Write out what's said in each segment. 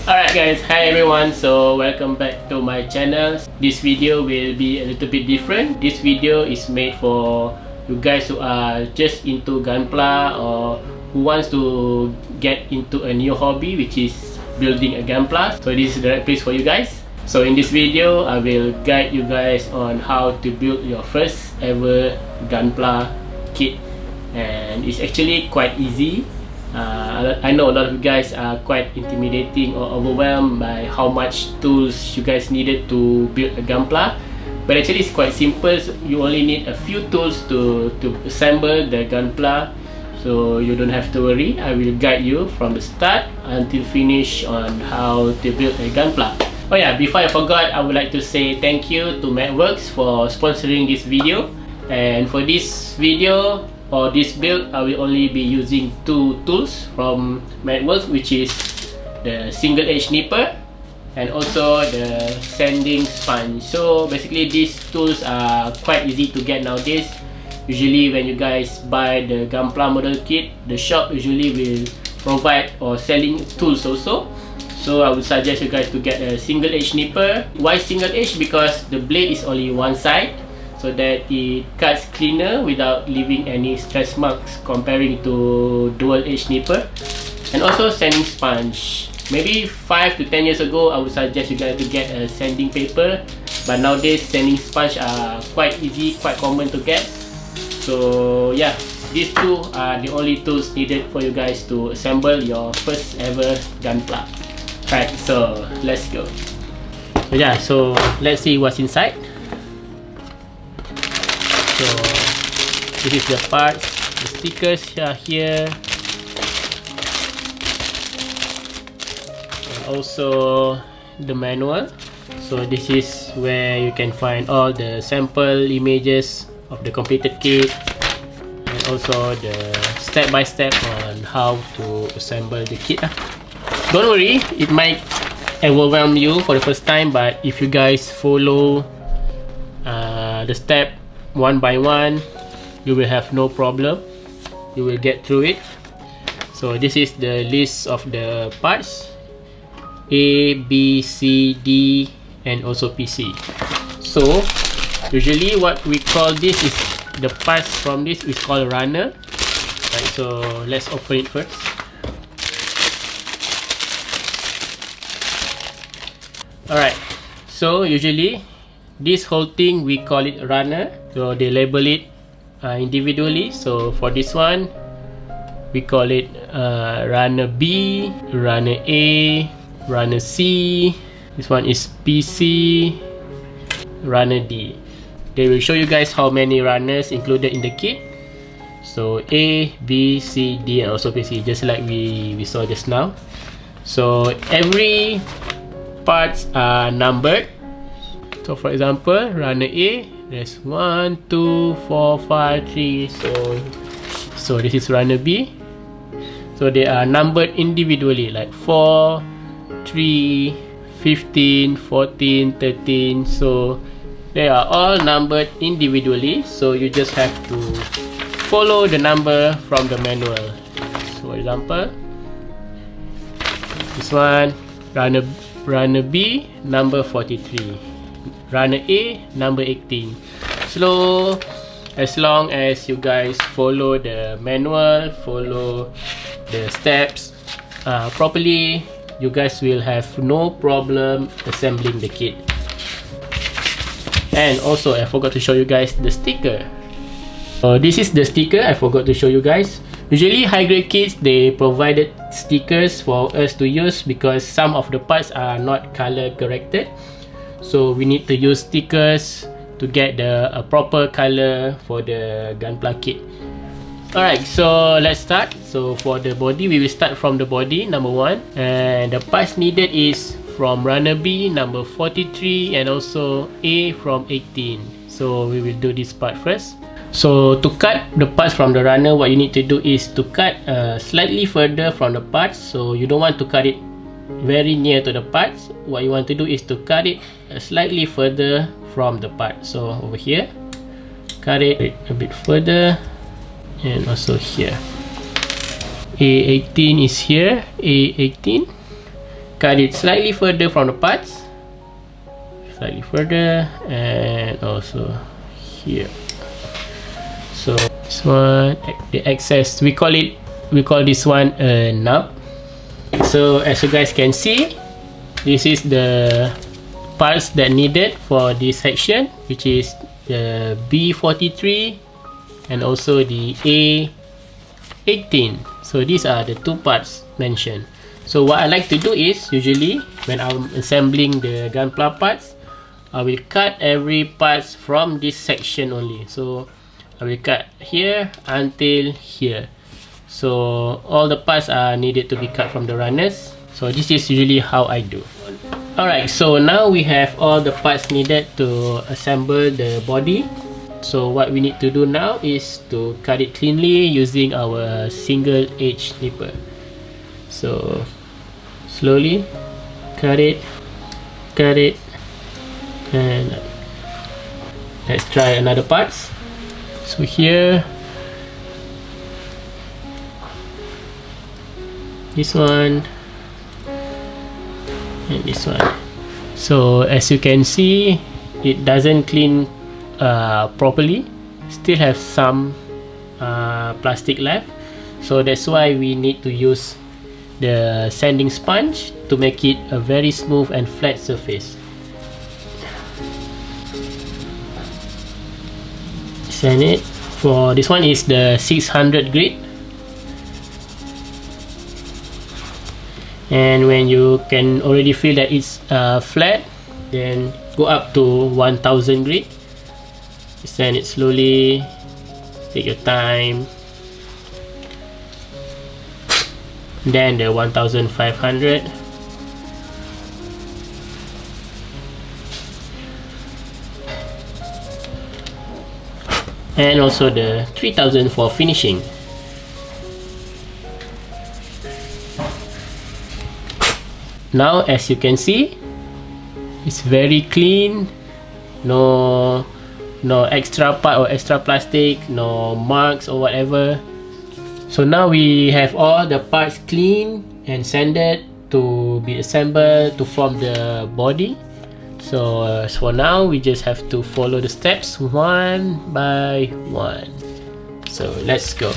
Alright guys, hi everyone, so welcome back to my channel. This video will be a little bit different. This video is made for you guys who are just into Gunpla or who wants to get into a new hobby, which is building a Gunpla. So this is the right place for you guys. So in this video, I will guide you guys on how to build your first ever Gunpla kit, and it's actually quite easy. I know a lot of you guys are quite intimidating or overwhelmed by how much tools you guys needed to build a Gunpla, but actually it's quite simple. You only need a few tools to assemble the Gunpla, so you don't have to worry. I will guide you from the start until finish on how to build a Gunpla. Oh yeah, before I forgot, I would like to say thank you to Madworks for sponsoring this video. And for this video or this build, I will only be using two tools from Madworks, which is the single edge nipper and also the sanding sponge. So basically these tools are quite easy to get nowadays. Usually when you guys buy the Gunpla model kit, the shop usually will provide or selling tools also. So I would suggest you guys to get a single edge nipper. Why single edge? Because the blade is only one side, so that it cuts cleaner without leaving any stretch marks comparing to dual edge nipper. And also sanding sponge. Maybe 5 to 10 years ago, I would suggest you guys to get a sanding paper, but nowadays sanding sponge are quite easy, quite common to get. So yeah, these two are the only tools needed for you guys to assemble your first ever Gunpla. Right, so let's go. So yeah, so let's see what's inside. So this is the parts, the stickers are here, and also the manual. So this is where you can find all the sample images of the completed kit, and also the step-by-step on how to assemble the kit. Don't worry, it might overwhelm you for the first time, but if you guys follow the step one by one, you will have no problem. You will get through it. So this is the list of the parts: A, B, C, D, and also PC. So usually what we call this is the parts from this is called runner. Right, so let's open it first. Alright, so usually this whole thing we call it runner, so they label it individually. So for this one we call it runner B, runner A, runner C, this one is PC, runner D. They will show you guys how many runners included in the kit. So A, B, C, D, and also PC, just like we saw just now. So every parts are numbered. So for example, runner A, there's 1, 2, 4, 5, 3. So this is runner B. So they are numbered individually, like 4, 3, 15, 14, 13. So they are all numbered individually. So you just have to follow the number from the manual. So for example, this one, runner B, number 43. Runner A, number 18. So as long as you guys follow the manual, follow the steps properly, you guys will have no problem assembling the kit. And also I forgot to show you guys the sticker. This is the sticker I forgot to show you guys. Usually high grade kits, they provided stickers for us to use because some of the parts are not color corrected. So we need to use stickers to get a proper color for the Gunpla kit. Alright, so let's start. So for the body, we will start from the body, number 1. And the parts needed is from runner B, number 43, and also A from 18. So we will do this part first. So to cut the parts from the runner, what you need to do is to cut slightly further from the parts. So you don't want to cut it very near to the parts. What you want to do is to cut it slightly further from the part. So over here, cut it a bit further, and also here. A18 is here, A18, cut it slightly further from the parts, slightly further, and also here. So this one, the excess, we call this one a nub. So as you guys can see, this is the parts that needed for this section, which is the B43 and also the A18. So these are the two parts mentioned. So what I like to do is, usually when I'm assembling the Gunpla parts, I will cut every parts from this section only. So I will cut here until here. So all the parts are needed to be cut from the runners. So this is usually how I do. Alright, so now we have all the parts needed to assemble the body. So what we need to do now is to cut it cleanly using our single edge nipper. So slowly cut it, and let's try another parts. So here, this one, and this one. So as you can see, it doesn't clean properly, still have some plastic left. So that's why we need to use the sanding sponge to make it a very smooth and flat surface. Sand it. For this one is the 600 grit, and when you can already feel that it's flat, then go up to 1000 grit. Sand it slowly, take your time. Then the 1500, and also the 3000 for finishing. Now as you can see, it's very clean, no extra part or extra plastic, no marks or whatever. So now we have all the parts clean and sanded to be assembled to form the body. So for now, we just have to follow the steps one by one. So let's go.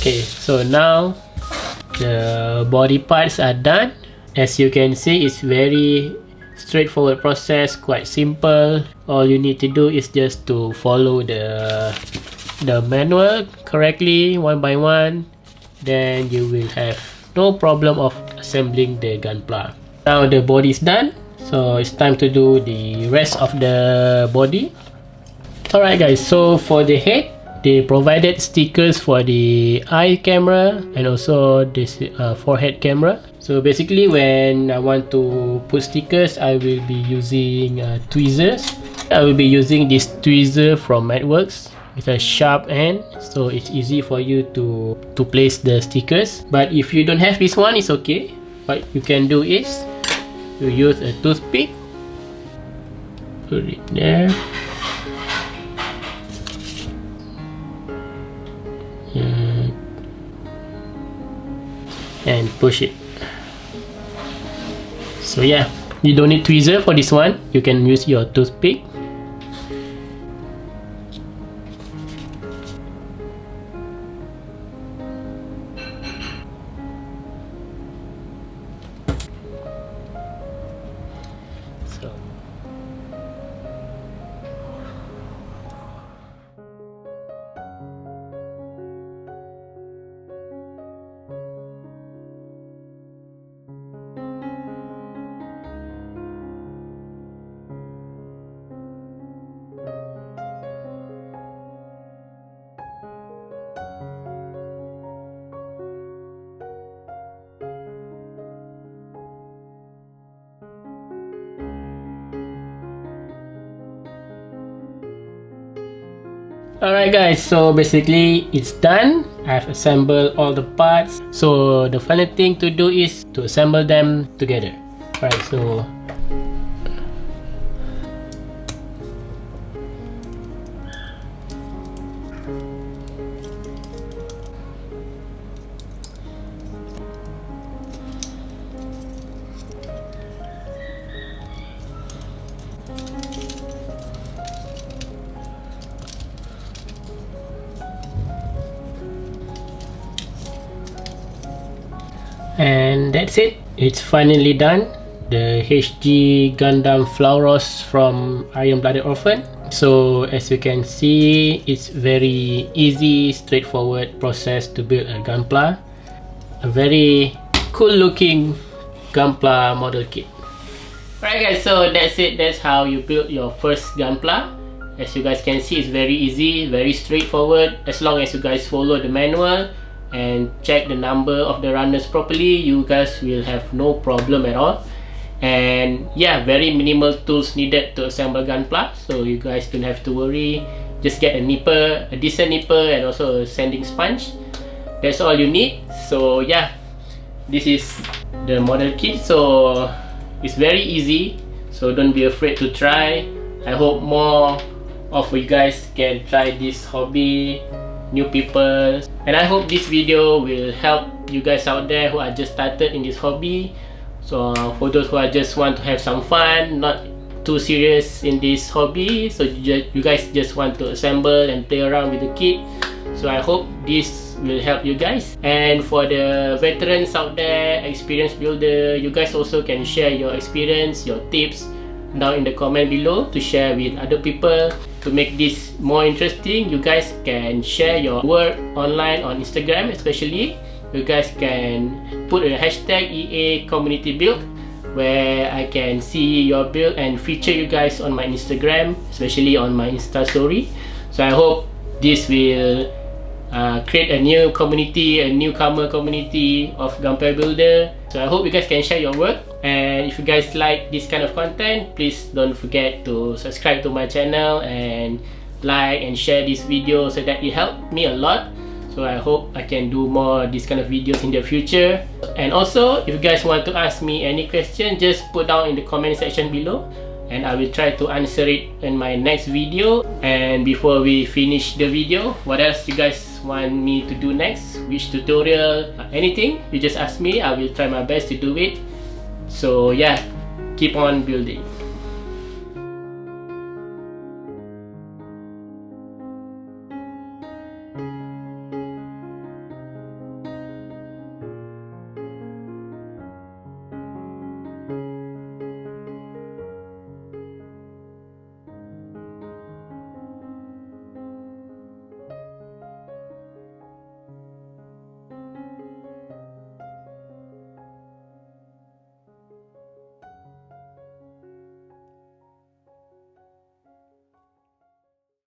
Okay, so now the body parts are done. As you can see, it's very straightforward process, quite simple. All you need to do is just to follow the manual correctly one by one, then you will have no problem of assembling the Gunpla. Now the body is done, so it's time to do the rest of the body. Alright guys, so for the head, they provided stickers for the eye camera and also this forehead camera. So basically when I want to put stickers, I will be using tweezers. I will be using this tweezer from Madworks with a sharp end, so it's easy for you to place the stickers. But if you don't have this one, it's okay. What you can do is you use a toothpick, put it there, and push it. So yeah, you don't need tweezer for this one, you can use your toothpick. So Alright guys, so basically it's done. I've assembled all the parts. So the final thing to do is to assemble them together. Alright, so and that's it. It's finally done. The HG Gundam Flauros from Iron Blooded Orphan. So as you can see, it's very easy, straightforward process to build a Gunpla. A very cool looking Gunpla model kit. Alright guys, so that's it. That's how you build your first Gunpla. As you guys can see, it's very easy, very straightforward. As long as you guys follow the manual and check the number of the runners properly, you guys will have no problem at all. And yeah, very minimal tools needed to assemble Gunpla, so you guys don't have to worry. Just get a nipper, a decent nipper, and also a sanding sponge. That's all you need. So yeah, this is the model kit. So it's very easy, so don't be afraid to try. I hope more of you guys can try this hobby, new people, and I hope this video will help you guys out there who are just started in this hobby. So for those who are just want to have some fun, not too serious in this hobby, so you guys just want to assemble and play around with the kit. So I hope this will help you guys. And for the veterans out there, experienced builder, you guys also can share your experience, your tips down in the comment below to share with other people. To make this more interesting, you guys can share your work online on Instagram. Especially you guys can put a hashtag EA community build, where I can see your build and feature you guys on my Instagram, especially on my Insta story. So I hope this will create a new community, a newcomer community of Gunpla builder. So I hope you guys can share your work. And if you guys like this kind of content, please don't forget to subscribe to my channel and like and share this video, so that it helped me a lot. So I hope I can do more this kind of videos in the future. And also, if you guys want to ask me any question, just put down in the comment section below, and I will try to answer it in my next video. And before we finish the video, what else you guys want me to do next? Which tutorial? Anything, you just ask me. I will try my best to do it. So yeah, keep on building.